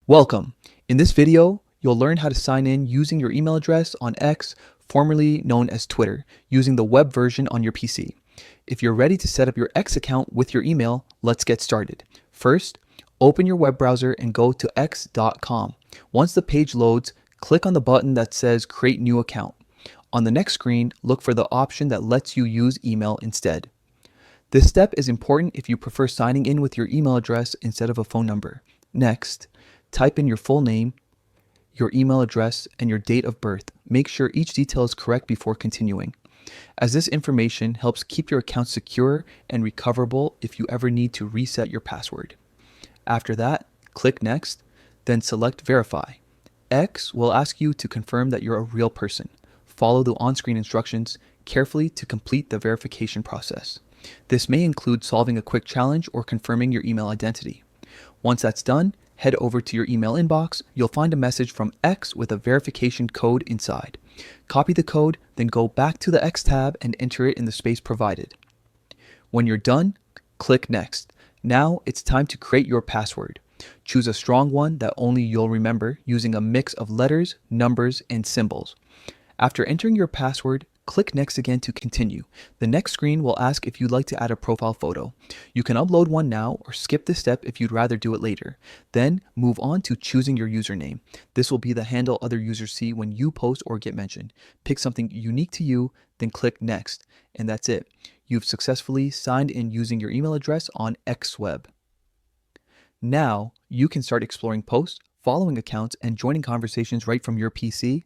Welcome. In this video, you'll learn how to sign in using your email address on X, formerly known as Twitter, using the web version on your PC. If you're ready to set up your X account with your email, let's get started. First, open your web browser and go to x.com. Once the page loads, click on the button that says Create New Account. On the next screen, look for the option that lets you use email instead. This step is important if you prefer signing in with your email address instead of a phone number. Next, type in your full name, your email address, and your date of birth. Make sure each detail is correct before continuing, as this information helps keep your account secure and recoverable if you ever need to reset your password. After that, click Next, then select Verify. X will ask you to confirm that you're a real person. Follow the on-screen instructions carefully to complete the verification process. This may include solving a quick challenge or confirming your email identity. Once that's done, head over to your email inbox. You'll find a message from X with a verification code inside. Copy the code, then go back to the X tab and enter it in the space provided. When you're done, click Next. Now it's time to create your password. Choose a strong one that only you'll remember using a mix of letters, numbers, and symbols. After entering your password, click Next again to continue. The next screen will ask if you'd like to add a profile photo. You can upload one now or skip this step if you'd rather do it later. Then move on to choosing your username. This will be the handle other users see when you post or get mentioned. Pick something unique to you, then click Next, and that's it. You've successfully signed in using your email address on XWeb. Now, you can start exploring posts, following accounts, and joining conversations right from your PC